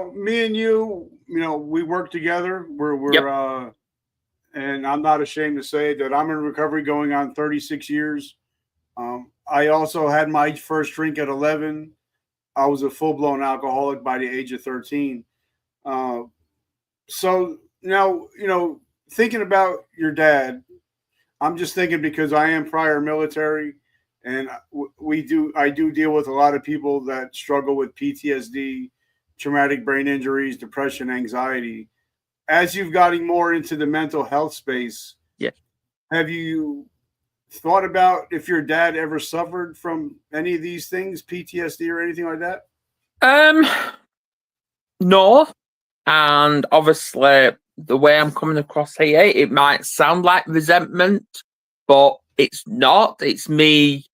now me and you, we work together. We're Yep. we're and I'm not ashamed to say that I'm in recovery going on 36 years. I also had my first drink at 11. I was a full blown alcoholic by the age of 13. Uh, so now, thinking about your dad, I'm just thinking because I am prior military, and I do deal with a lot of people that struggle with PTSD, traumatic brain injuries, depression, anxiety. As you've gotten more into the mental health space, Yeah. have you thought about if your dad ever suffered from any of these things, PTSD or anything like that? Um, no. And obviously, the way I'm coming across here, it might sound like resentment, but it's not. It's me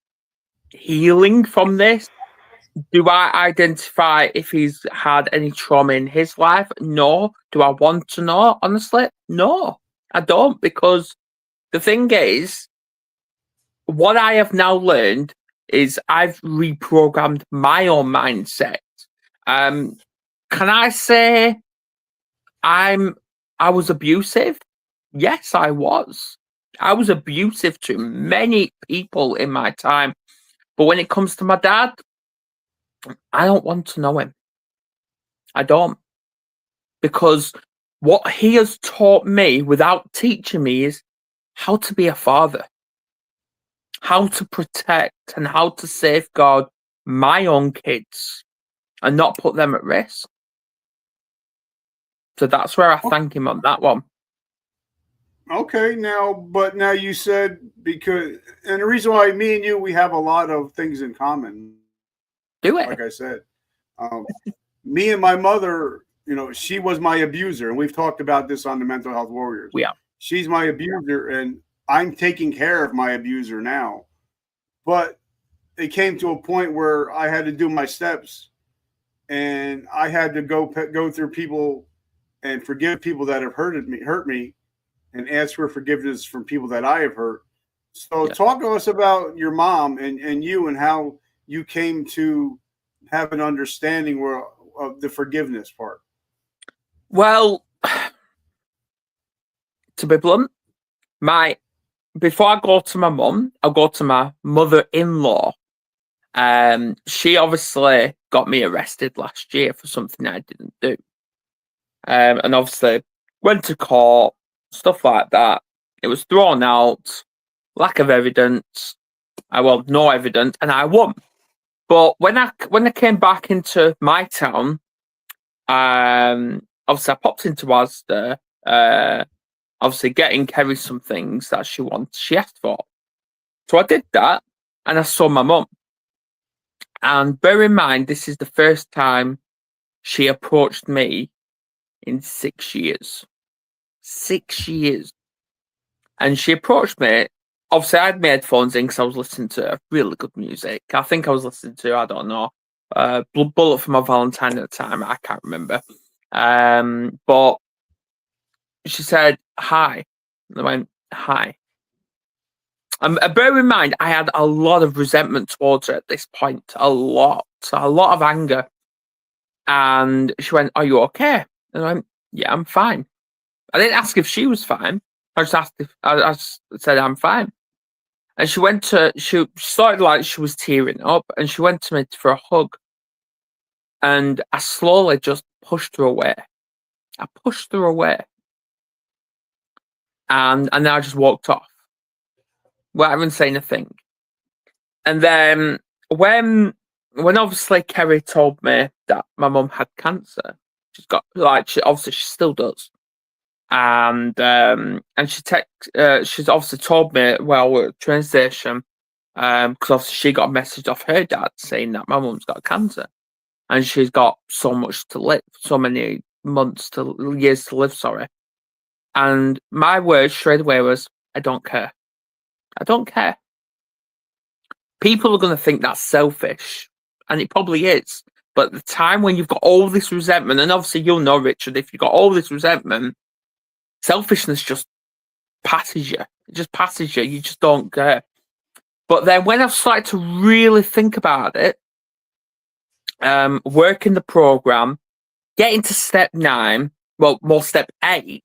healing from this. Do I identify if he's had any trauma in his life? No. Do I want to know? Honestly, no, I don't. Because the thing is, what I have now learned is I've reprogrammed my own mindset. Um, can I say I was abusive? Yes, I was. I was abusive to many people in my time. But when it comes to my dad, I don't want to know him. I don't. Because what he has taught me without teaching me is how to be a father, how to protect and how to safeguard my own kids and not put them at risk. So that's where I thank him on that one. Okay, but now you said and the reason why me and you, we have a lot of things in common. Do it. Like I said, um, me and my mother, she was my abuser, and we've talked about this on the Mental Health Warriors. Yeah. She's my abuser, and I'm taking care of my abuser now. But it came to a point where I had to do my steps, and I had to go through people and forgive people that have hurt me, and ask for forgiveness from people that I have hurt. So, talk to us about your mom and you, and how you came to have an understanding of the forgiveness part. Well, to be blunt, before I go to my mum, I'll go to my mother-in-law. She obviously got me arrested last year for something I didn't do. And obviously went to court, stuff like that. It was thrown out, lack of evidence. No evidence, and I won. But when I came back into my town, obviously I popped into Asda, obviously getting Kerry some things that she asked for. So I did that, and I saw my mum. And bear in mind, this is the first time she approached me in 6 years. 6 years. And she approached me. Obviously, I had my headphones in because I was listening to really good music. I think I was listening to, I don't know, Bullet for My Valentine at the time. I can't remember. But she said, hi. And I went, hi. And bear in mind, I had a lot of resentment towards her at this point. A lot of anger. And she went, are you okay? And I went, yeah, I'm fine. I didn't ask if she was fine. I just asked I said, I'm fine. And she started like she was tearing up, and she went to me for a hug. And I slowly just pushed her away. I pushed her away. And then I just walked off. Well, I haven't said a thing. And then when obviously Kerry told me that my mum had cancer, she's got she still does. And she's obviously told me while we're at train station, because obviously she got a message off her dad saying that my mum's got cancer, and she's got so much to live, so many years to live. Sorry, and my word straight away was, I don't care. I don't care. People are going to think that's selfish, and it probably is. But at the time when you've got all this resentment, and obviously you'll know, Richard, if you've got all this resentment, selfishness just passes you. It just passes you. You just don't care. But then when I've started to really think about it, work in the program, getting to step 9, well, more step 8,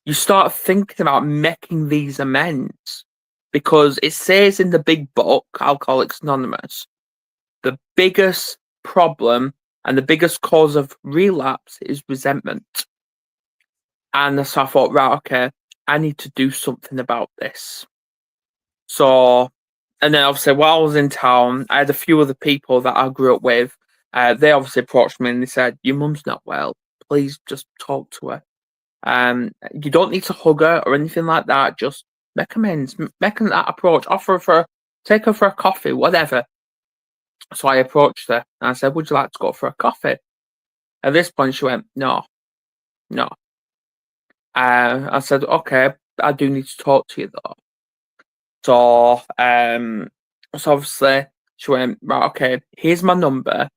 you start thinking about making these amends, because it says in the big book, Alcoholics Anonymous, the biggest problem and the biggest cause of relapse is resentment. And so I thought, right, okay, I need to do something about this. So, and then obviously while I was in town, I had a few other people that I grew up with. They obviously approached me and they said, your mum's not well. Please just talk to her. You don't need to hug her or anything like that. Just make amends, make that approach, take her for a coffee, whatever. So I approached her and I said, would you like to go for a coffee? At this point, she went, no. I said, okay, I do need to talk to you though. So, so obviously she went, right, okay, here's my number.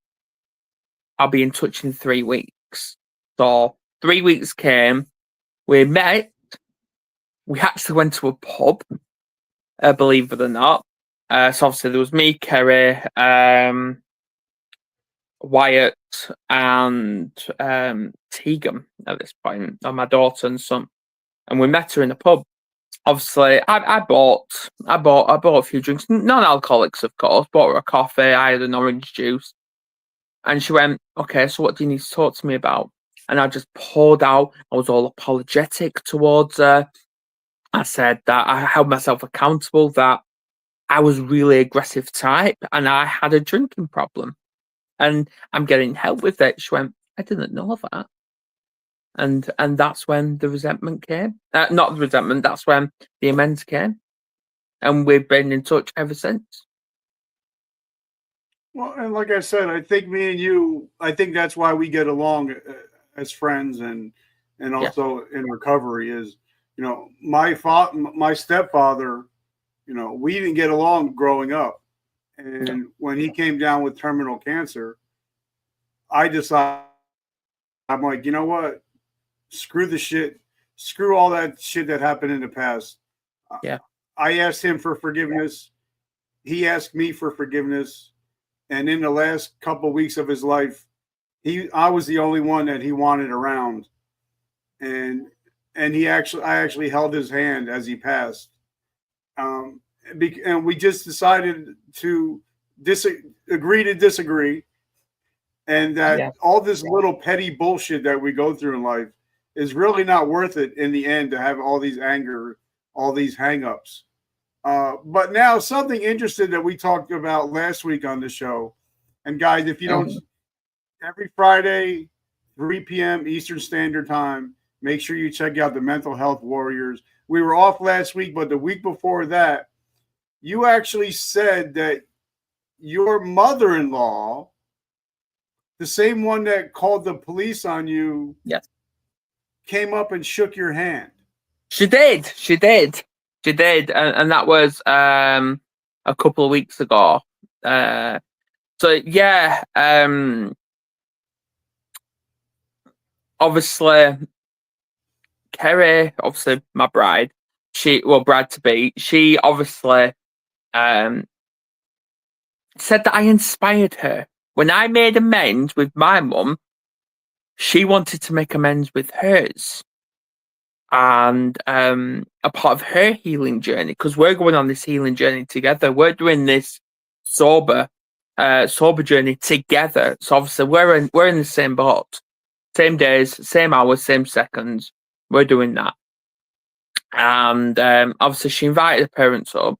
I'll be in touch in 3 weeks. So 3 weeks came, we met, we actually went to a pub, believe it or not. So obviously there was me, Kerry, Wyatt, and Tegan at this point, and my daughter and son. And we met her in a pub. Obviously, I bought a few drinks, non-alcoholics, of course. Bought her a coffee. I had an orange juice, and she went, "Okay, so what do you need to talk to me about?" And I just poured out. I was all apologetic towards her. I said that I held myself accountable, that I was really aggressive type, and I had a drinking problem, and I'm getting help with it. She went, "I didn't know that." And that's when the resentment came. Not the resentment. That's when the amends came, and we've been in touch ever since. Well, and like I said, I think me and you, I think that's why we get along as friends, and Yeah, also in recovery is, my stepfather, we didn't get along growing up, yeah, and when he came down with terminal cancer, I decided, I'm like, you know what, screw the shit, screw all that shit that happened in the past. yeah, I asked him for forgiveness. He asked me for forgiveness. And in the last couple of weeks of his life, I was the only one that he wanted around. And I actually held his hand as he passed. Um, and we just decided to agree to disagree, and that yeah, all this little petty bullshit that we go through in life is really not worth it in the end, to have all these anger, all these hangups. But now something interesting that we talked about last week on the show, and guys, if you don't, mhm, every Friday, 3 p.m. Eastern Standard Time, make sure you check out the Mental Health Warriors. We were off last week, but the week before that, you actually said that your mother-in-law, the same one that called the police on you, yes. came up and shook your hand. She did. And that was a couple of weeks ago. So yeah, obviously Kerry, obviously my bride, bride to be, she obviously um said that I inspired her. When I made amends with my mum, she wanted to make amends with hers. And a part of her healing journey, because we're going on this healing journey together. We're doing this sober journey together. So obviously we're in the same boat, same days, same hours, same seconds. We're doing that. And obviously she invited her parents up.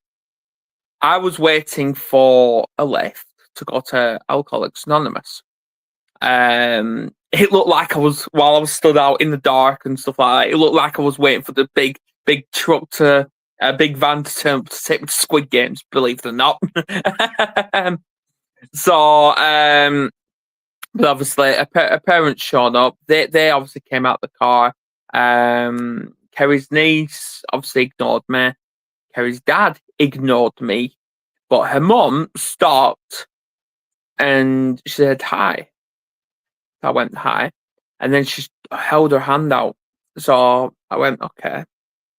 I was waiting for a lift to go to Alcoholics Anonymous. It looked like while I was stood out in the dark and stuff like that, it looked like I was waiting for the big truck big van to turn up to take me to Squid Games, believe it or not. Um, so, but obviously, her parents showed up. They obviously came out the car. Kerry's niece obviously ignored me. Kerry's dad ignored me, but her mum stopped and she said hi. I went hi, and then she held her hand out. So I went okay.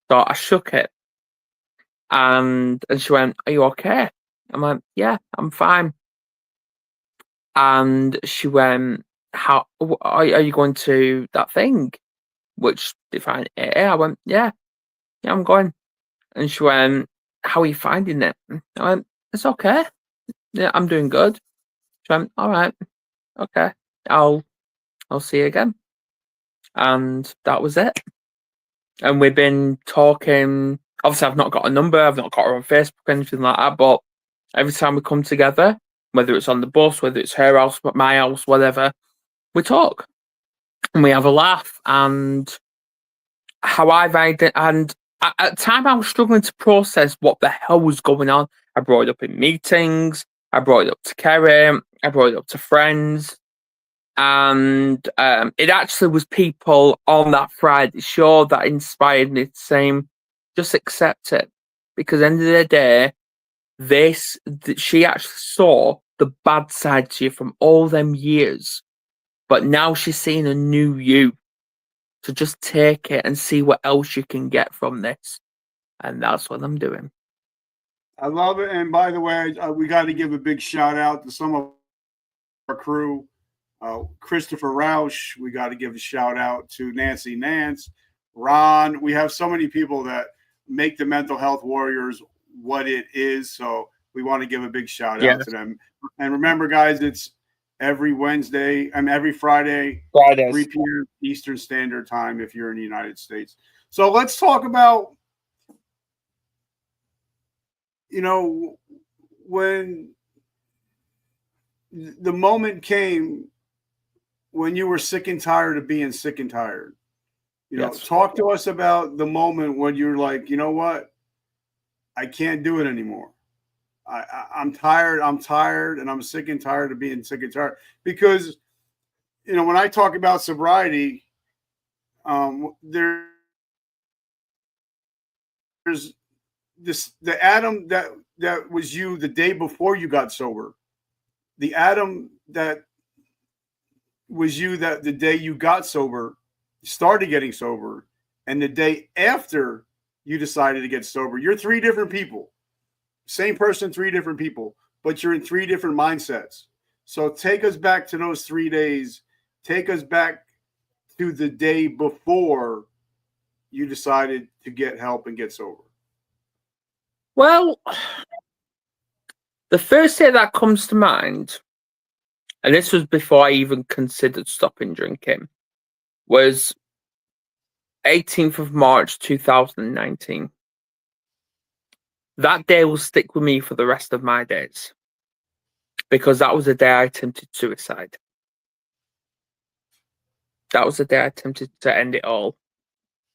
So I shook it, and she went, "Are you okay?" I'm like, "Yeah, I'm fine." And she went, how are you going to that thing? Which defined AA. I went, yeah, I'm going. And she went, how are you finding it? I went, it's okay. Yeah, I'm doing good. She went, all right, okay. I'll see you again. And that was it. And we've been talking. Obviously, I've not got a number. I've not got her on Facebook or anything like that. But every time we come together, whether it's on the bus, whether it's her house, my house, whatever, we talk and we have a laugh. And how I've and at the time I was struggling to process what the hell was going on. I brought it up in meetings. I brought it up to Kerry. I brought it up to friends. And it actually was people on that Friday show that inspired me to say, just accept it. Because at the end of the day, she actually saw the bad side to you from all them years. But now she's seeing a new you. So just take it and see what else you can get from this. And that's what I'm doing. I love it. And by the way, we got to give a big shout out to some of our crew. Christopher Roush, we got to give a shout out to Nancy Nance, Ron. We have so many people that make the Mental Health Warriors what it is. So we want to give a big shout out to them. And remember, guys, it's every Wednesday and every Fridays. 3 p.m. Eastern Standard Time if you're in the United States. So let's talk about, when the moment came when you were sick and tired of being sick and tired. Talk to us about the moment when you're like, you know what? I can't do it anymore. I'm tired, and I'm sick and tired of being sick and tired. Because, when I talk about sobriety, there's the Adam that was you the day before you got sober. The Adam that was you that the day you got sober, started getting sober, and the day after you decided to get sober. You're 3 different people. Same person, 3 different people, but you're in 3 different mindsets. So take us back to those 3 days. Take us back to the day before you decided to get help and get sober. Well, the first day that comes to mind, and this was before I even considered stopping drinking, was 18th of March 2019. That day will stick with me for the rest of my days, because that was the day I attempted suicide. That was the day I attempted to end it all.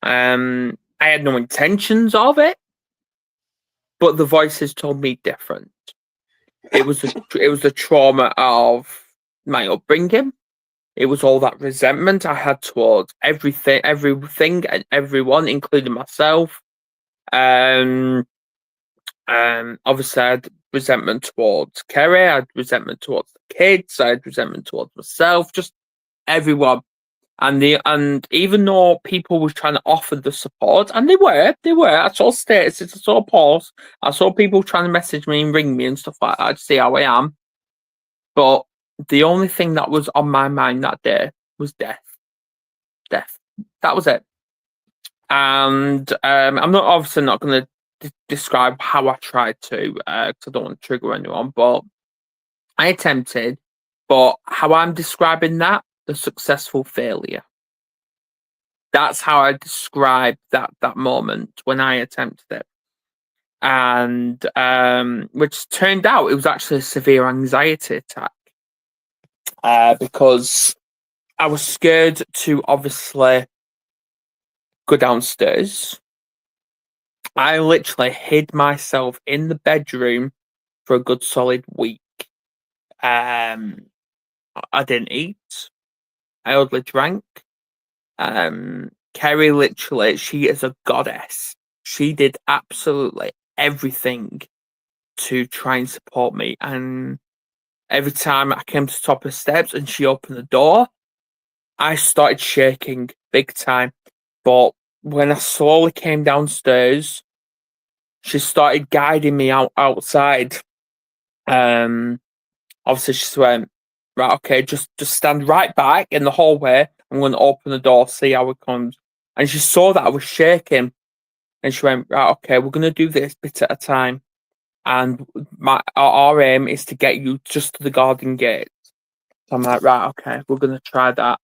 I had no intentions of it, but the voices told me different. It was the trauma of my upbringing. It was all that resentment I had towards everything and everyone, including myself. Obviously, I had resentment towards Kerry. I had resentment towards the kids. I had resentment towards myself. Just everyone. And even though people were trying to offer the support, and they were. I saw statuses, I saw posts, I saw people trying to message me and ring me and stuff like that to see how I am. But the only thing that was on my mind that day was death. Death. That was it. And I'm obviously not going to describe how I tried to, because I don't want to trigger anyone. But I attempted. But how I'm describing that, the successful failure. That's how I describe that moment when I attempted it. And which turned out it was actually a severe anxiety attack. Because I was scared to obviously go downstairs. I literally hid myself in the bedroom for a good solid week. I didn't eat. I only drank. Kerry, literally, she is a goddess. She did absolutely everything to try and support me. And every time I came to the top of the steps and she opened the door, I started shaking big time. But when I slowly came downstairs, she started guiding me outside. Obviously, she went, right, okay, just stand right back in the hallway. I'm going to open the door, see how it comes. And she saw that I was shaking, and she went, right, okay, we're going to do this bit at a time. And our aim is to get you just to the garden gate. So I'm like, right, okay, we're going to try that.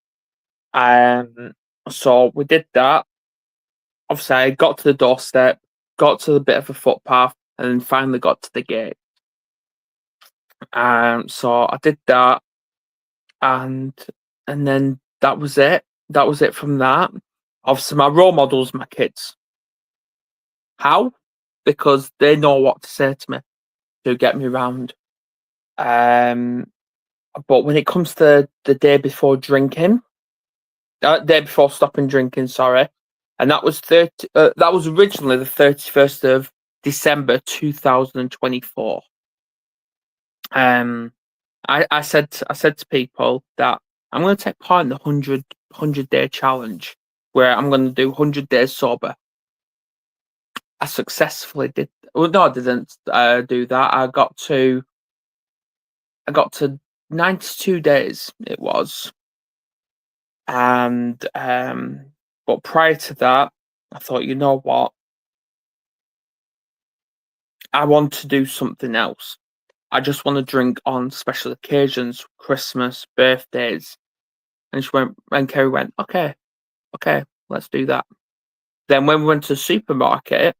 So we did that. Obviously, I got to the doorstep, got to the bit of a footpath, and then finally got to the gate. So I did that, and then that was it. That was it from that. Obviously, my role models, my kids. How? Because they know what to say to me to get me round. But when it comes to the day before drinking, day before stopping drinking, sorry, and that was that was originally the 31st of December 2024. I said to people that I'm going to take part in the 100 day challenge, where I'm going to do 100 days sober. I successfully did. Well, no, I didn't do that. I got to 92 days. It was, and but prior to that, I thought, you know what, I want to do something else. I just want to drink on special occasions, Christmas, birthdays. And Kerry went, okay, let's do that. Then when we went to the supermarket,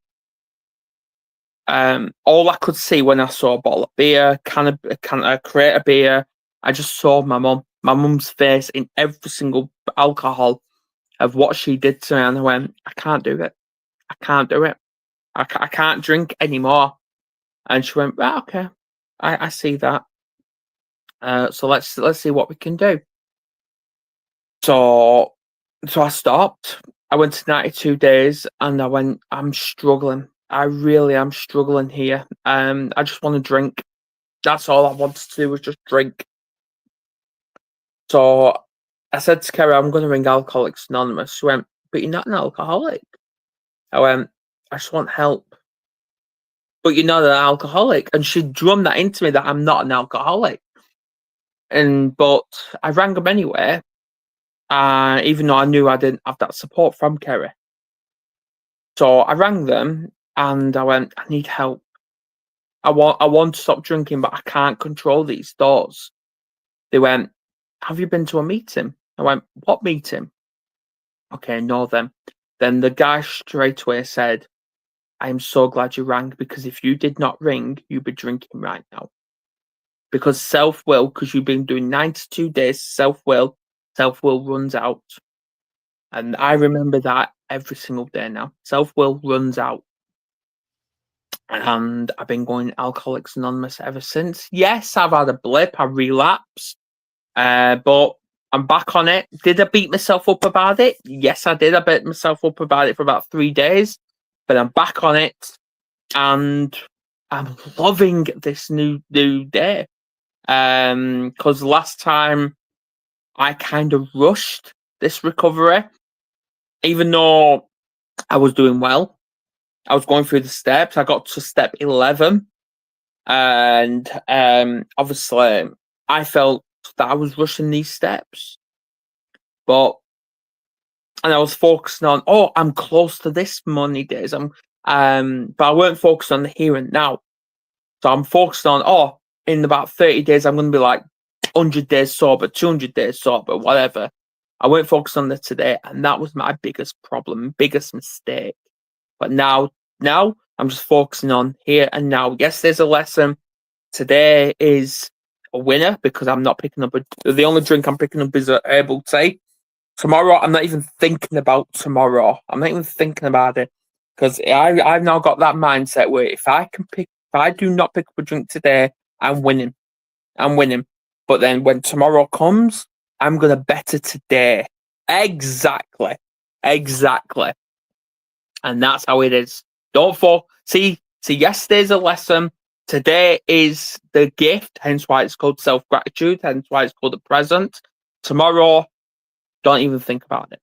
all I could see when I saw a bottle of beer, a crate of beer, I just saw my mum's face in every single alcohol of what she did to me, and I went, I can't do it. I can't do it. I can't drink anymore. And she went, right, okay, I see that. So let's see what we can do. So I stopped. I went to 92 days, and I went, I'm struggling. I really am struggling here. I just want to drink. That's all I wanted to do, was just drink. So I said to Kerry, I'm going to ring Alcoholics Anonymous. She went, but you're not an alcoholic. I went, I just want help. But you're not an alcoholic. And she drummed that into me that I'm not an alcoholic. But I rang them anyway, even though I knew I didn't have that support from Kerry. So I rang them and I went, I need help. I want to stop drinking, but I can't control these thoughts. They went, have you been to a meeting? I went, what meeting? Okay, no then. Then the guy straight away said, I am so glad you rang, because if you did not ring, you'd be drinking right now. Because self-will, because you've been doing 92 days, self-will runs out. And I remember that every single day now. Self-will runs out. And I've been going Alcoholics Anonymous ever since. Yes, I've had a blip, I relapsed. But I'm back on it. Did I beat myself up about it? Yes, I did. I beat myself up about it for about 3 days. But I'm back on it. And I'm loving this new day. Because last time I kind of rushed this recovery, even though I was doing well. I was going through the steps. I got to step 11, and obviously I felt that I was rushing these steps, and I was focusing on, oh, I'm close to this many days. But I weren't focused on the here and now. So I'm focused on, oh, in about 30 days, I'm going to be like 100 days sober, 200 days sober, whatever. I weren't focused on the today, and that was my biggest problem, biggest mistake. But now I'm just focusing on here and now. Yes, there's a lesson. Today is a winner because I'm not picking up the only drink I'm picking up is a herbal tea. Tomorrow, I'm not even thinking about tomorrow. I'm not even thinking about it, because I've now got that mindset where if I do not pick up a drink today, I'm winning. But then when tomorrow comes, I'm gonna better today. Exactly. And that's how it is. Don't fall. See, yesterday's a lesson. Today is the gift, hence why it's called self-gratitude, hence why it's called the present. Tomorrow, don't even think about it.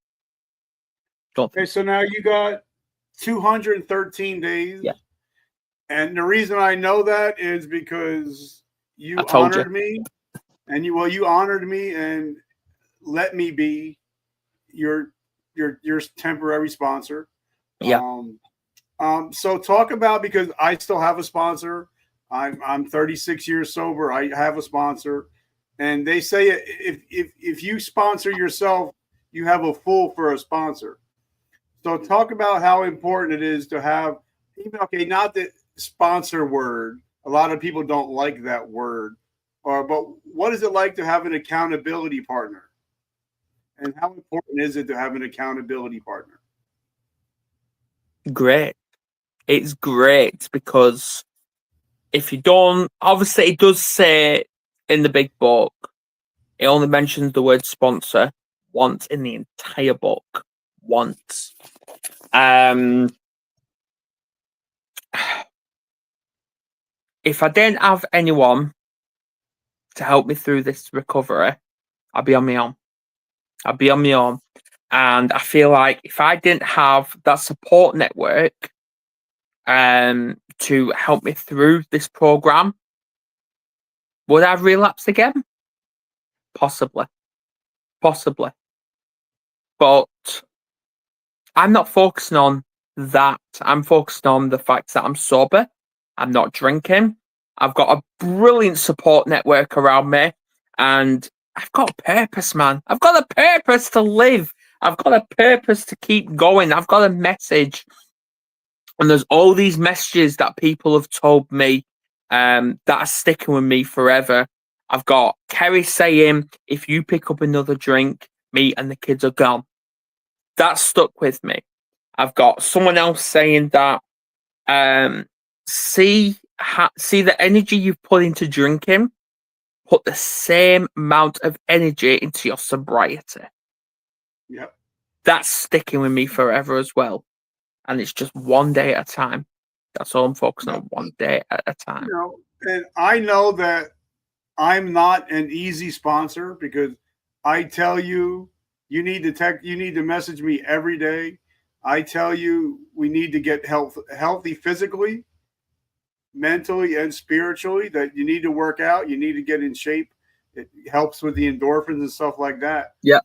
Okay, so now you got 213 days. Yeah. And the reason I know that is because you I told honored you. me And you honored me and let me be your your temporary sponsor. Yeah. Um, so talk about, because I still have a sponsor. I'm 36 years sober. I have a sponsor, and they say if you sponsor yourself, you have a fool for a sponsor. So talk about how important it is to have, even, okay, not the sponsor word. A lot of people don't like that word, or but what is it like to have an accountability partner, and how important is it to have an accountability partner? Great. It's great because if you don't, obviously, it does say in the big book, it only mentions the word sponsor once in the entire book. Once. If I didn't have anyone to help me through this recovery, I'd be on my own. I'd be on my own. And I feel like if I didn't have that support network to help me through this program, would I have relapsed again? Possibly. Possibly. But I'm not focusing on that. I'm focused on the fact that I'm sober. I'm not drinking. I've got a brilliant support network around me. And I've got a purpose, man. I've got a purpose to live. I've got a purpose to keep going. I've got a message. And there's all these messages that people have told me that are sticking with me forever. I've got Kerry saying, if you pick up another drink, me and the kids are gone. That stuck with me. I've got someone else saying that see the energy you've put into drinking, put the same amount of energy into your sobriety. Yep. That's sticking with me forever as well. And it's just one day at a time. That's all I'm focusing on, one day at a time. And I know that I'm not an easy sponsor, because I tell you, you need to message me every day. I tell you, we need to get healthy physically, mentally, and spiritually. That you need to work out, you need to get in shape. It helps with the endorphins and stuff like that. Yeah.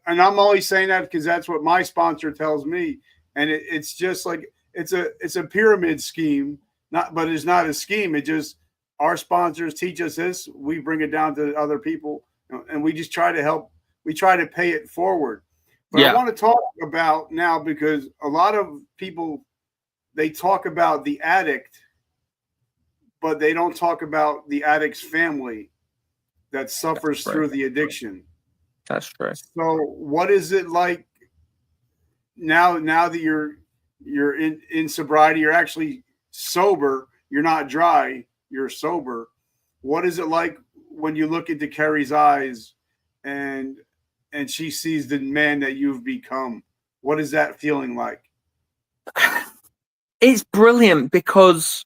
And I'm only saying that because that's what my sponsor tells me. And it's just like it's a pyramid scheme, but it's not a scheme. It just, our sponsors teach us this. We bring it down to other people, and we just try to help. We try to pay it forward. But I want to talk about now, because a lot of people, they talk about the addict, but they don't talk about the addict's family that suffers through the addiction. That's true. So what is it like now that you're in sobriety, you're actually sober, you're not dry, you're sober. What is it like when you look into Kerry's eyes and she sees the man that you've become? What is that feeling like? It's brilliant, because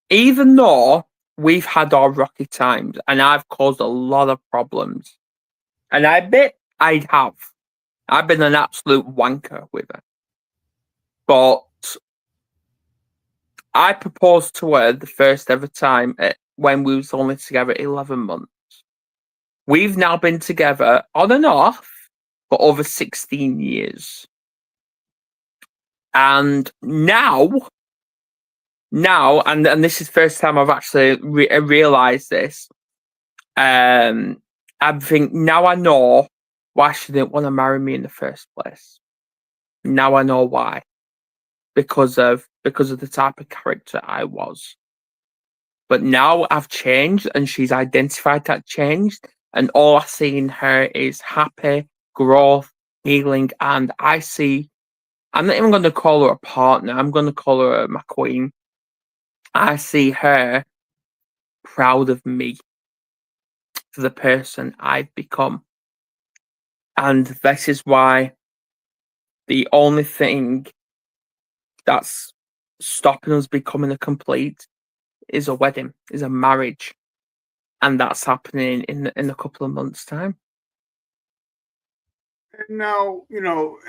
even though we've had our rocky times and I've caused a lot of problems, and I admit I've been an absolute wanker with her, but I proposed to her the first ever time when we was only together 11 months. We've now been together on and off for over 16 years. And now, and this is the first time I've actually realised this, I think now I know why she didn't want to marry me in the first place. Now I know why. Because of the type of character I was. But now I've changed, and she's identified that change, and all I see in her is happy, growth, healing, and I'm not even going to call her a partner, I'm going to call her my queen. I see her proud of me for the person I've become. And this is why the only thing that's stopping us becoming a complete is a wedding, is a marriage. And that's happening in a couple of months' time. Now,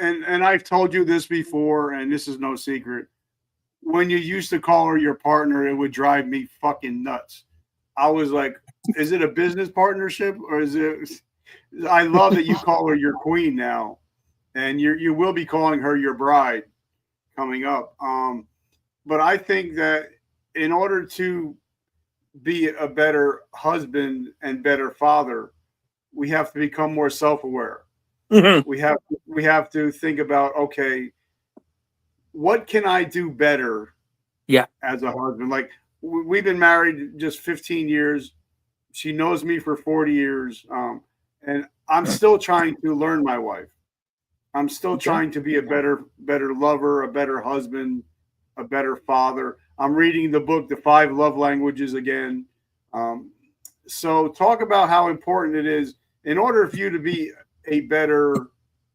and I've told you this before, and this is no secret. When you used to call her your partner, it would drive me fucking nuts. I was like, is it a business partnership or is it? I love that you call her your queen now, and you will be calling her your bride coming up. But I think that in order to be a better husband and better father, we have to become more self-aware. Mhm. We have to think about, okay, what can I do better Yeah. as a husband? Like we've been married just 15 years. She knows me for 40 years, and I'm still trying to learn my wife. I'm still Yeah. trying to be a better lover, a better husband, a better father. I'm reading the book, The Five Love Languages, again. Um, so talk about how important it is in order for you to be a better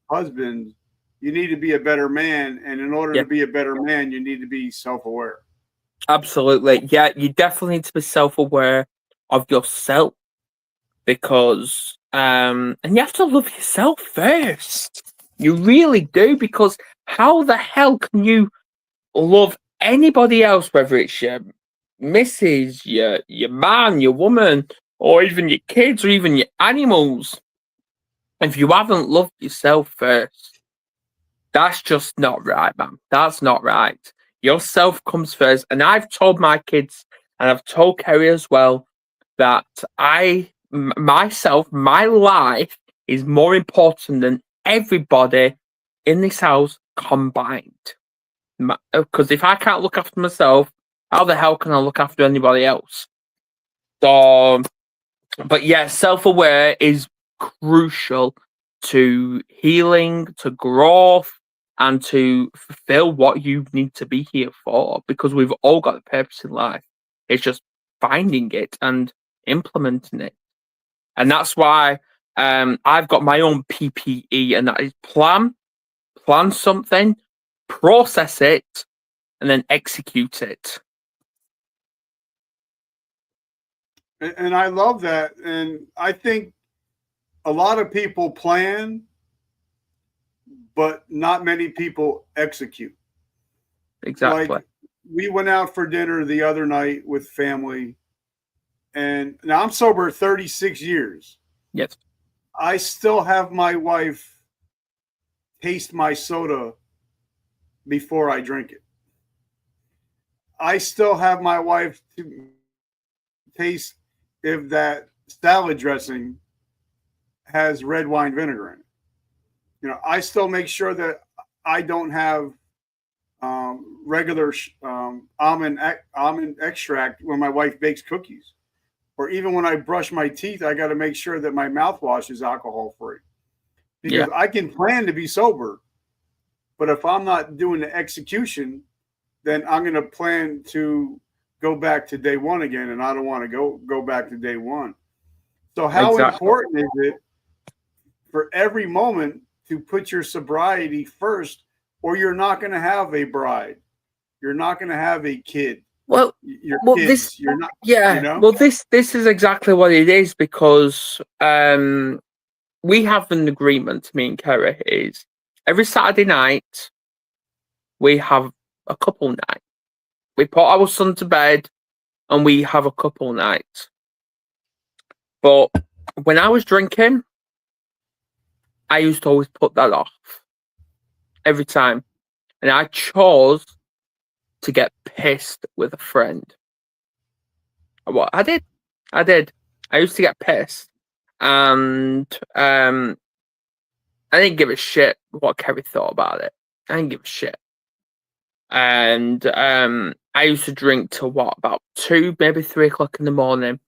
husband, you need to be a better man, and in order Yeah. to be a better man, you need to be self-aware. Absolutely. Yeah, you definitely need to be self-aware of yourself because and you have to love yourself first. You really do, because how the hell can you love anybody else, whether it's your missus, your man, your woman, or even your kids, or even your animals, if you haven't loved yourself first? That's just not right, man. That's not right. Yourself comes first. And I've told my kids, and I've told Kerry as well, that myself, my life is more important than everybody in this house combined. Because if I can't look after myself, how the hell can I look after anybody else? So, but yeah, self-aware is crucial to healing, to growth, and to fulfill what you need to be here for, because we've all got a purpose in life. It's just finding it and implementing it. And that's why I've got my own PPE, and that is plan something, process it, and then execute it. And I love that. And I think a lot of people plan, but not many people execute. Exactly. Like we went out for dinner the other night with family, and now I'm sober 36 years. Yes. I still have my wife taste my soda before I drink it. I still have my wife to taste if that salad dressing has red wine vinegar in it. I still make sure that I don't have regular almond extract when my wife bakes cookies, or even when I brush my teeth. I got to make sure that my mouthwash is alcohol free, because Yeah. I can plan to be sober, but if I'm not doing the execution, then I'm going to plan to go back to day one again, and I don't want to go back to day one. So how Exactly. important is it for every moment to put your sobriety first, or you're not going to have a bride, you're not going to have a kid, Well, your this, kids, you're not, you yeah. know. Well, this is exactly what it is, because we have an agreement. Me and Kerry is every Saturday night we have a couple night. We put our son to bed and we have a couple night. But when I was drinking, I used to always put that off every time, and I chose to get pissed with a friend. What I did, I did. I used to get pissed, and I didn't give a shit what Kerry thought about it. I didn't give a shit. And I used to drink till what, about 2, maybe 3 o'clock in the morning,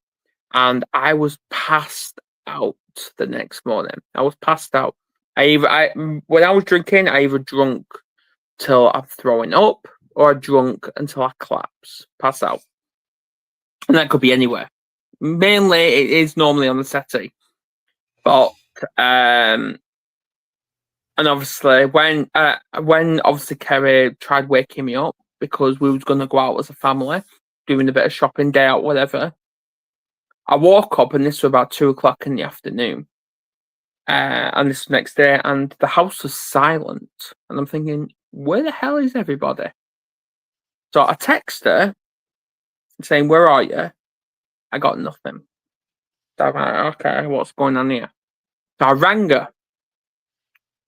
and I was passed out the next morning. I was passed out. When I was drinking, I either drunk till I'm throwing up, or I drunk until I collapse, pass out, and that could be anywhere. Mainly, it is normally on the settee, but and obviously, when obviously Kerry tried waking me up because we was gonna go out as a family, doing a bit of shopping, day out, whatever. I woke up and this was about 2 o'clock in the afternoon, and this was next day, and the house was silent, and I'm thinking, where the hell is everybody? So I text her saying, "Where are you?" I got nothing. I'm like, okay, what's going on here? So I rang her.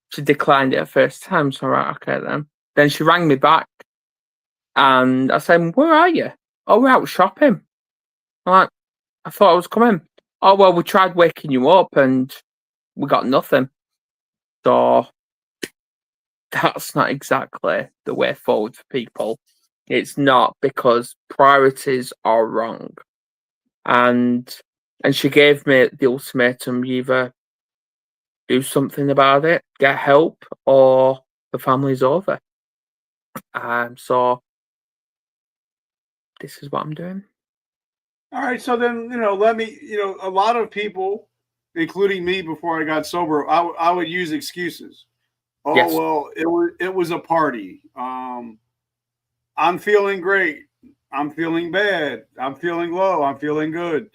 She declined it at first time, so I'm like, okay then. Then she rang me back, and I said, where are you? Oh, we're out shopping. I'm like, I thought I was coming. Oh, well, we tried waking you up, and we got nothing. So that's not exactly the way forward for people. It's not, because priorities are wrong. And she gave me the ultimatum: you either do something about it, get help, or the family's over. So this is what I'm doing. All right, so then let me. A lot of people, including me, before I got sober, I would use excuses. Oh Yes. well, it was a party. I'm feeling great. I'm feeling bad. I'm feeling low. I'm feeling good.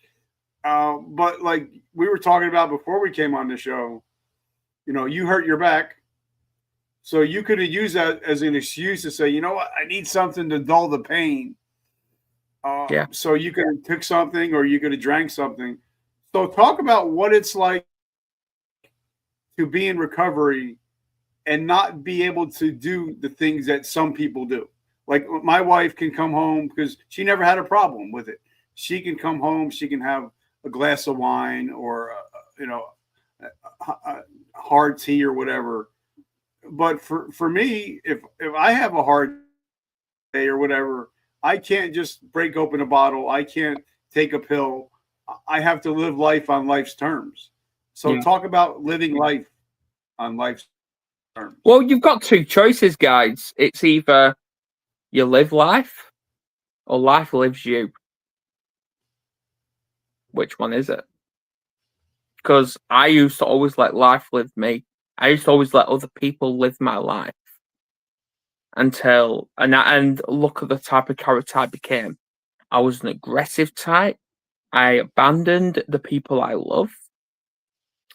But like we were talking about before we came on the show, you hurt your back. So you could have used that as an excuse to say, you know what, I need something to dull the pain. Yeah. So you could have took something or you could have drank something. So talk about what it's like to be in recovery and not be able to do the things that some people do. Like my wife can come home because she never had a problem with it. She can come home, she can have a glass of wine or a hard tea or whatever. But for me, if I have a hard day or whatever, I can't just break open a bottle. I can't take a pill. I have to live life on life's terms. So Yeah. talk about living life on life's terms. Well, you've got two choices, guys. It's either you live life or life lives you. Which one is it? Because I used to always let life live me. I used to always let other people live my life until and look at the type of character I became. I was an aggressive type. I abandoned the people I love,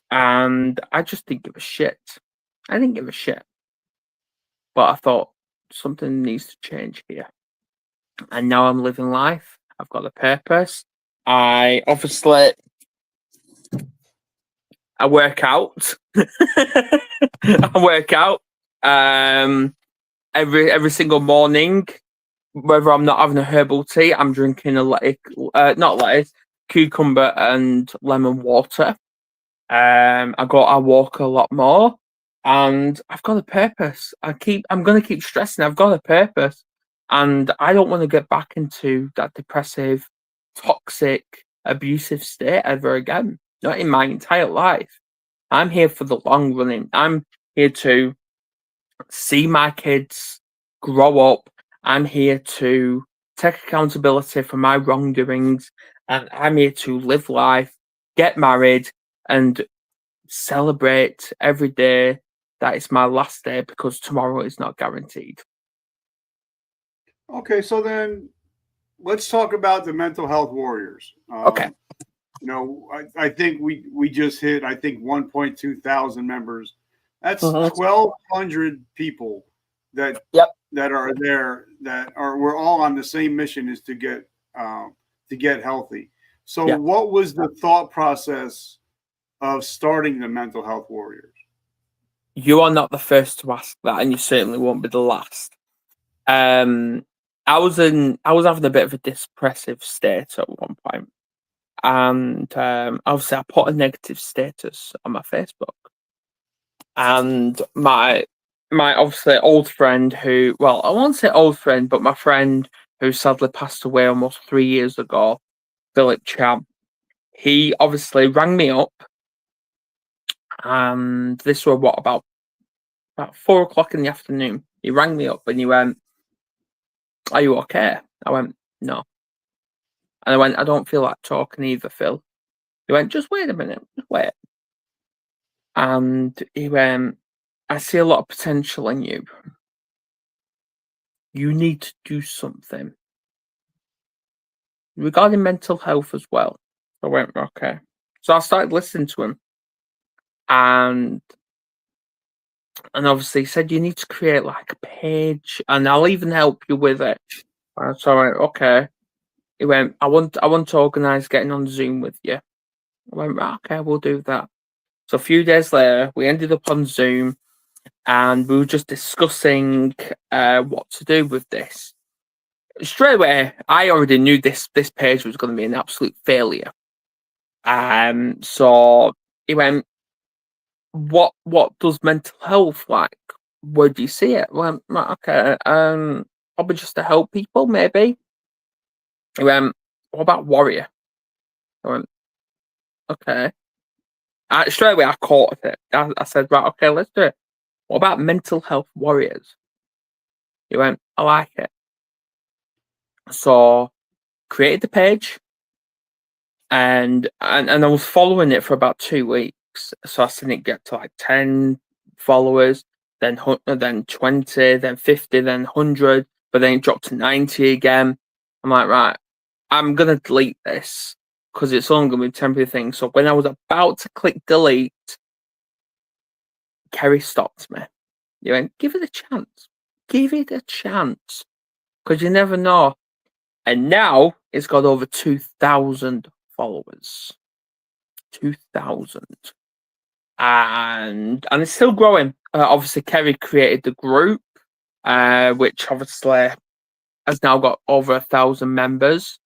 and I just didn't give a shit. I didn't give a shit. But I thought something needs to change here. And now I'm living life. I've got a purpose. I work out. I work out every single morning. Whether I'm not having a herbal tea, I'm drinking not lettuce, cucumber and lemon water. I walk a lot more, and I've got a purpose. I'm gonna keep stressing. I've got a purpose, and I don't want to get back into that depressive, toxic, abusive state ever again. Not in my entire life. I'm here for the long running. I'm here to see my kids grow up. I'm here to take accountability for my wrongdoings, and I'm here to live life, get married, and celebrate every day that it's my last day, because tomorrow is not guaranteed. Okay, so then let's talk about the mental health warriors. Okay. I think we just hit, I think, 1.2 thousand members. That's Mhm. 1,200 people that Yep. that are there we're all on the same mission, is to get healthy. So Yeah. what was the thought process of starting the mental health warriors? You are not the first to ask that, and you certainly won't be the last. I was having a bit of a depressive state at one point, and obviously I put a negative status on my Facebook, and my obviously old friend who, well, I won't say old friend, but my friend who sadly passed away almost 3 years ago, Philip Cham, he obviously rang me up, and this was about 4 o'clock in the afternoon. He rang me up and he went, "Are you okay?" I went, "No." And I went, "I don't feel like talking either, Phil." He went, "Just wait a minute, just wait." And he went, "I see a lot of potential in you. You need to do something regarding mental health as well." I went, "Okay." So I started listening to him, and obviously he said, "You need to create like a page, and I'll even help you with it." So I went, "Okay." He went, I want to organise getting on Zoom with you." I went, right, okay, we'll do that. So a few days later, we ended up on Zoom and we were just discussing what to do with this. Straight away, I already knew this page was going to be an absolute failure. So he went, what does mental health like? Where do you see it? Well, right, okay, probably just to help people, maybe. He went, what about warrior? I went, okay. Straight away, I caught it. I said, right, okay, let's do it. What about mental health warriors? He went, I like it. So created the page, and I was following it for about 2 weeks. So I seen it get to like 10 followers, then 20, then 50, then 100, but then it dropped to 90 again. I'm like, right, I'm gonna delete this because it's only gonna be a temporary thing. So when I was about to click delete, Kerry stopped me. You went, give it a chance. Give it a chance. Because you never know. And now it's got over 2,000 followers. 2,000. And it's still growing. Obviously, Kerry created the group, which obviously has now got over 1,000 members.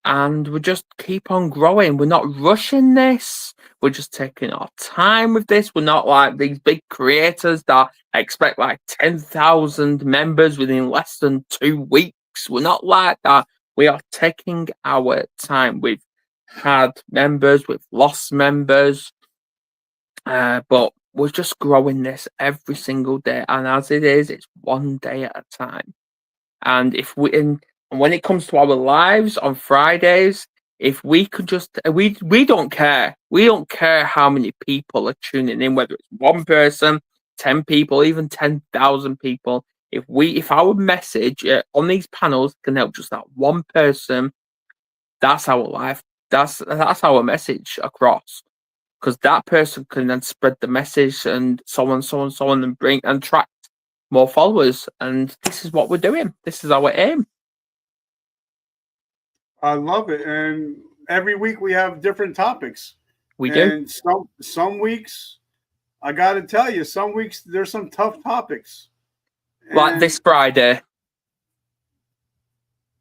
And we just keep on growing. We're not rushing this. We're just taking our time with this. We're not like these big creators that expect like 10,000 members within less than 2 weeks. We're not like that. We are taking our time. We've had members, we've lost members, but we're just growing this every single day. And as it is, it's one day at a time. And when it comes to our lives on Fridays, if we could just we don't care. We don't care how many people are tuning in, whether it's one person, 10 people, even 10,000 people. If our message on these panels can help just that one person, that's our life. That's our message across. Because that person can then spread the message and so on and bring and attract more followers. And this is what we're doing. This is our aim. I love it. And every week we have different topics. We do. And some weeks, I got to tell you, some weeks there's some tough topics. Like this Friday.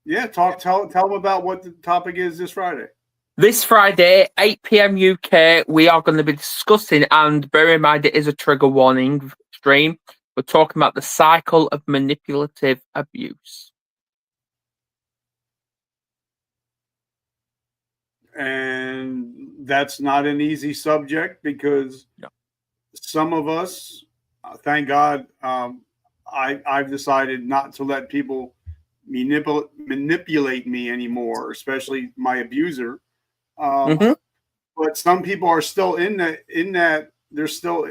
Yeah, tell them about what the topic is this Friday. This Friday, 8 p.m. UK, we are going to be discussing, and bear in mind it is a trigger warning stream. We're talking about the cycle of manipulative abuse. And that's not an easy subject because some of us, thank God, I've decided not to let people manipulate me anymore, especially my abuser. But some people are still in that they're still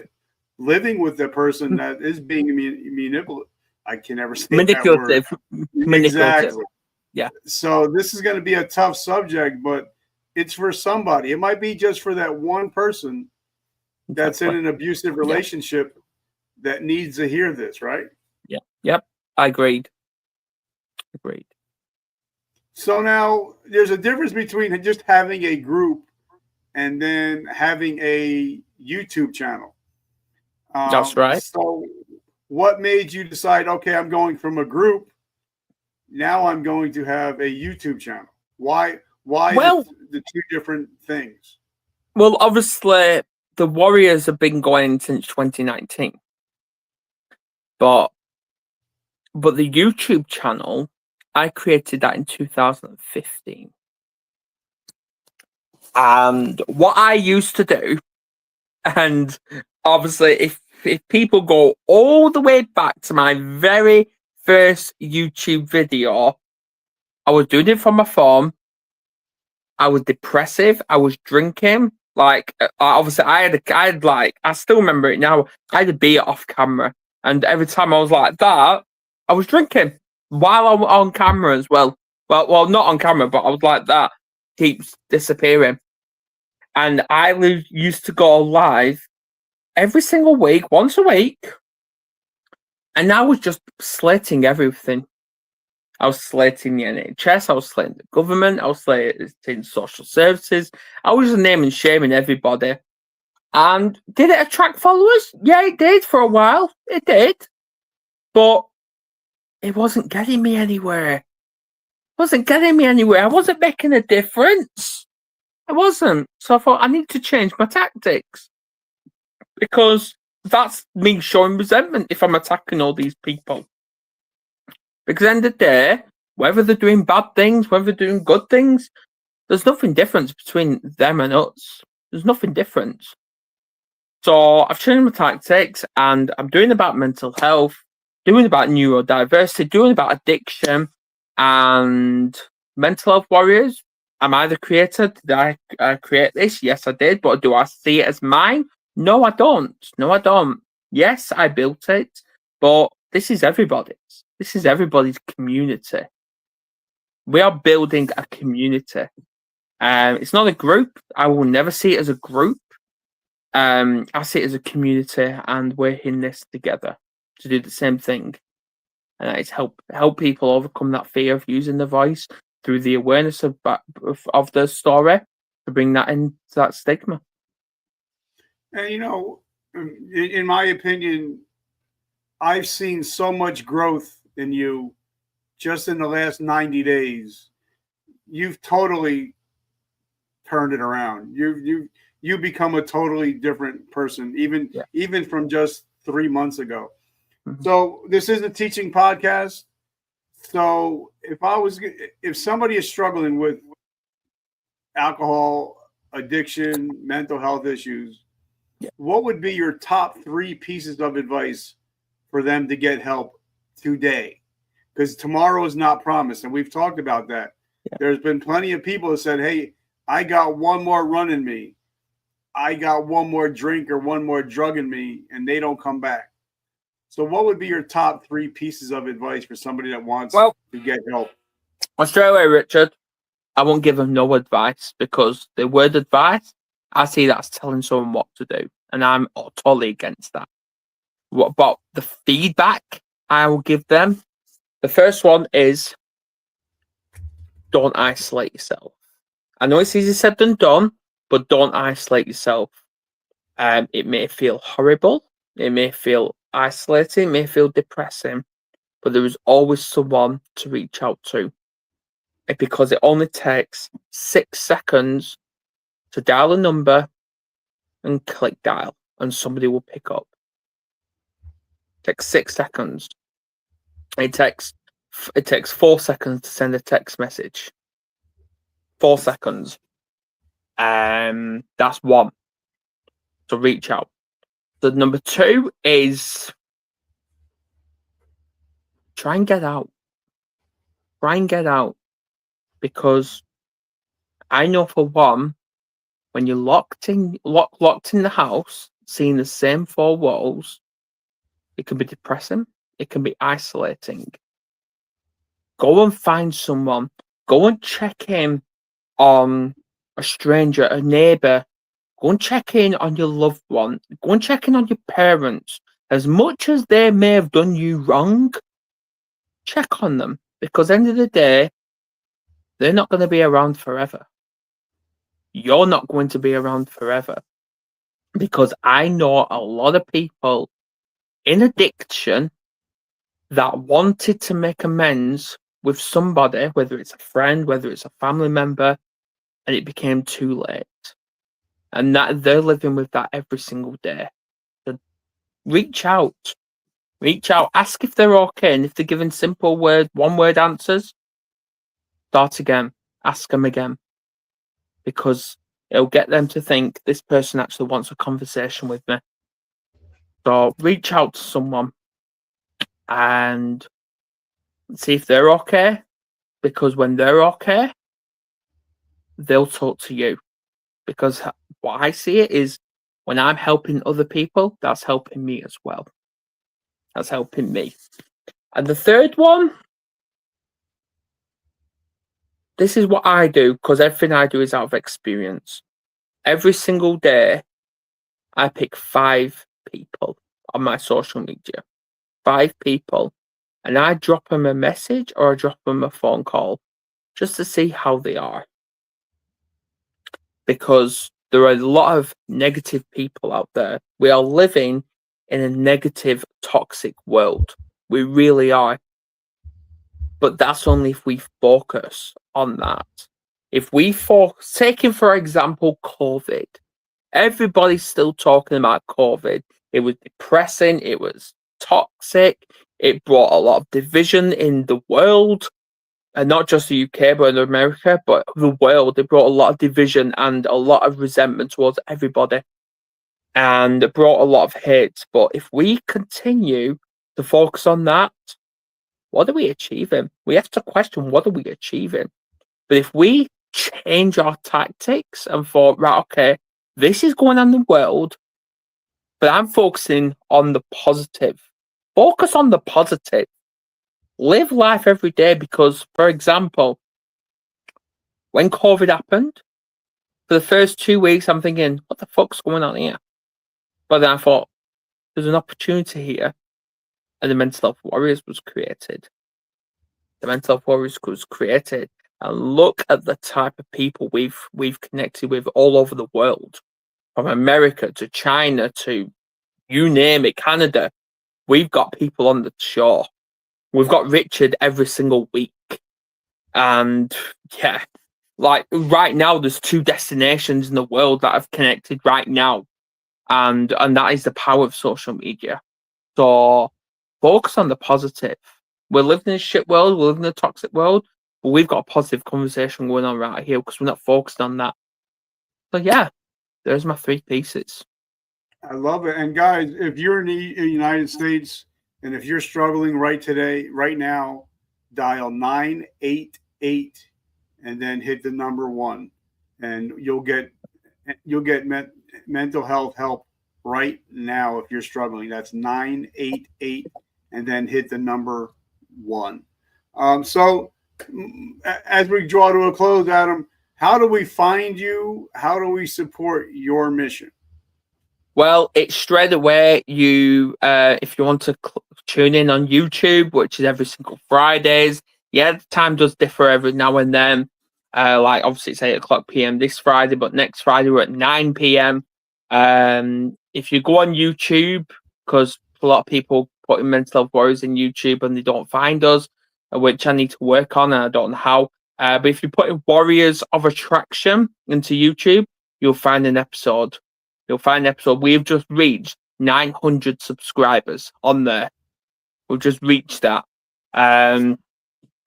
living with the person that is being manipulated. I can never say manipulative. That word. Manipulative. Exactly. Yeah. So this is going to be a tough subject, but it's for somebody. It might be just for that one person that's in an abusive relationship that needs to hear this, right? Yeah. Yep. I agreed. So now there's a difference between just having a group and then having a YouTube channel. That's right. So what made you decide, okay, I'm going from a group, now I'm going to have a YouTube channel? Why the two different things? Well, obviously, the Warriors have been going since 2019. But the YouTube channel, I created that in 2015. And what I used to do, and obviously if people go all the way back to my very first YouTube video, I was doing it from my phone. I was depressive. I was drinking. Like, obviously, I still remember it now. I had a beer off camera. And every time I was like that, I was drinking while I'm on camera as well. Well, not on camera, but I was like that. Keeps disappearing. And I used to go live every single week, once a week. And I was just slating everything. I was slating the NHS, I was slating the government, I was slating social services. I was just naming and shaming everybody. And did it attract followers? Yeah, it did for a while. It did. But it wasn't getting me anywhere. It wasn't getting me anywhere. I wasn't making a difference. I wasn't. So I thought I need to change my tactics. Because that's me showing resentment if I'm attacking all these people. Because at the end of the day, whether they're doing bad things, whether they're doing good things, there's nothing different between them and us. There's nothing different. So I've changed my tactics and I'm doing about mental health, doing about neurodiversity, doing about addiction and mental health warriors. Am I the creator? Did I create this? Yes, I did. But do I see it as mine? No, I don't. No, I don't. Yes, I built it, but this is everybody's. This is everybody's community. We are building a community. It's not a group. I will never see it as a group. I see it as a community, and we're in this together to do the same thing. And that is help people overcome that fear of using the voice through the awareness of the story to bring that into that stigma. And in my opinion, I've seen so much growth in you just in the last 90 days. You've totally turned it around. You become a totally different person, even from just 3 months ago. Mm-hmm. So this is a teaching podcast. So if somebody is struggling with alcohol addiction, mental health issues, what would be your top 3 pieces of advice for them to get help today? Because tomorrow is not promised, and we've talked about that. Yeah. There's been plenty of people that said, hey, I got one more run in me. I got one more drink or one more drug in me, and they don't come back. So what would be your top 3 pieces of advice for somebody that wants to get help? Well, straight away, Richard, I won't give them no advice, because the word advice, I see that's telling someone what to do, and I'm totally against that. What about the feedback I will give them? The first one is, don't isolate yourself. I know it's easier said than done, but don't isolate yourself. It may feel horrible, it may feel isolating, it may feel depressing, but there is always someone to reach out to. Because it only takes 6 seconds to dial a number and click dial, and somebody will pick up. It takes 6 seconds. It takes 4 seconds to send a text message. 4 seconds. That's one. So reach out. The number 2 is try and get out. Try and get out. Because I know for one, when you're locked in the house, seeing the same 4 walls, it can be depressing. It can be isolating. Go and find someone. Go and check in on a stranger, a neighbour. Go and check in on your loved one. Go and check in on your parents. As much as they may have done you wrong, check on them. Because at the end of the day, they're not going to be around forever. You're not going to be around forever. Because I know a lot of people in addiction that wanted to make amends with somebody, whether it's a friend, whether it's a family member, and it became too late. And that they're living with that every single day. So reach out. Reach out. Ask if they're okay. And if they're giving simple one-word answers, start again. Ask them again. Because it'll get them to think this person actually wants a conversation with me. So reach out to someone and see if they're okay. Because when they're okay, they'll talk to you. Because what I see it is, when I'm helping other people, that's helping me as well. That's helping me. And the third one, this is what I do, because everything I do is out of experience. Every single day, I pick 5 people on my social media. 5 people and I drop them a message or I drop them a phone call just to see how they are. Because there are a lot of negative people out there. We are living in a negative, toxic world. We really are. But that's only if we focus on that. If we focus, taking for example, COVID, everybody's still talking about COVID. It was depressing. It was toxic. It brought a lot of division in the world, and not just the UK, but in America, but the world. It brought a lot of division and a lot of resentment towards everybody, and it brought a lot of hate. But if we continue to focus on that, what are we achieving? We have to question, what are we achieving? But if we change our tactics and thought, right, okay, this is going on in the world, but I'm focusing on the positive. Focus on the positive. Live life every day because, for example, when COVID happened, for the first 2 weeks, I'm thinking, what the fuck's going on here? But then I thought, there's an opportunity here. And the Mental Health Warriors was created. The Mental Health Warriors was created. And look at the type of people we've connected with all over the world. From America to China to you name it, Canada. We've got people on the show. We've got Richard every single week. And yeah, like right now, there's 2 destinations in the world that have connected right now. And that is the power of social media. So focus on the positive. We're living in a shit world, we're living in a toxic world, but we've got a positive conversation going on right here because we're not focused on that. So yeah, there's my 3 pieces. I love it. And guys, if you're in the United States and if you're struggling right now, dial 988 and then hit the number 1, and you'll get mental health help right now if you're struggling. That's 988 and then hit the number 1. So as we draw to a close, Adam, how do we find you? How do we support your mission? Well, it's straight away. You, if you want to tune in on YouTube, which is every single Fridays. Yeah, the time does differ every now and then. Like obviously it's 8:00 p.m. this Friday, but next Friday we're at 9 p.m. If you go on YouTube, because a lot of people put in Mental Health Warriors in YouTube and they don't find us, which I need to work on, and I don't know how. But if you put in Warriors of Attraction into YouTube, you'll find an episode. You'll find an episode. We've just reached 900 subscribers on there. We've just reached that.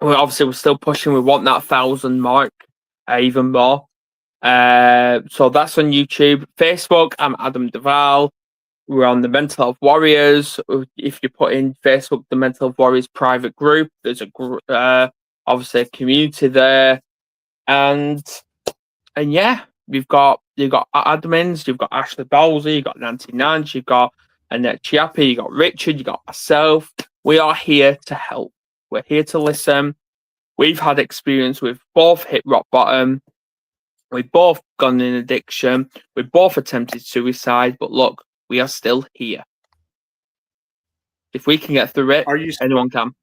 We're still pushing. We want that 1,000 mark, even more. So that's on YouTube. Facebook, I'm Adam Duval. We're on the Mental Health Warriors. If you put in Facebook, the Mental Health Warriors private group, there's obviously a community there, and yeah, you've got admins, you've got Ashley Bowlesy, you've got Nancy Nance, you've got Annette Chiappi, you've got Richard, you've got myself. We are here to help. We're here to listen. We've had experience. We've both hit rock bottom. We've both gone in addiction. We've both attempted suicide. But look, we are still here. If we can get through it, anyone can.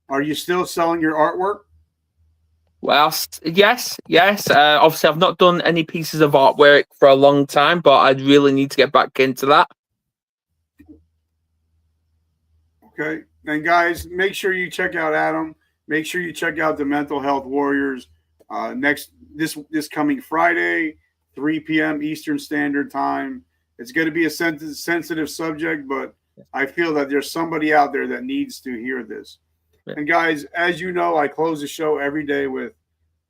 Are you still selling your artwork? Well, yes. Obviously, I've not done any pieces of artwork for a long time, but I really need to get back into that. Okay. And guys, make sure you check out Adam. Make sure you check out the Mental Health Warriors this coming Friday, 3 p.m. Eastern Standard Time. It's going to be a sensitive subject, but I feel that there's somebody out there that needs to hear this. Yeah. And guys, as you know, I close the show every day with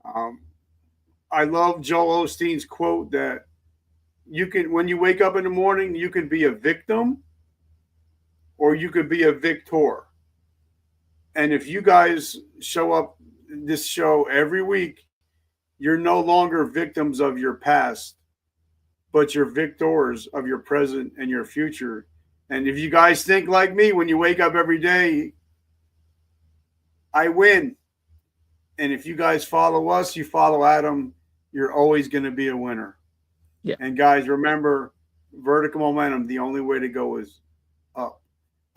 I love Joel Osteen's quote that when you wake up in the morning, you could be a victim or you could be a victor. And if you guys show up this show every week, you're no longer victims of your past, but you're victors of your present and your future. And if you guys think like me, when you wake up every day, I win. And if you guys follow us, you follow Adam, you're always going to be a winner. Yeah. And guys, remember, vertical momentum, the only way to go is up.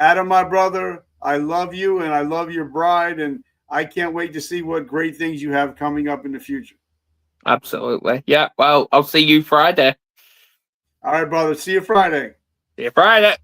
Adam, my brother, I love you and I love your bride, and I can't wait to see what great things you have coming up in the future. Absolutely. Yeah. Well, I'll see you Friday. All right, brother. See you Friday. See you Friday.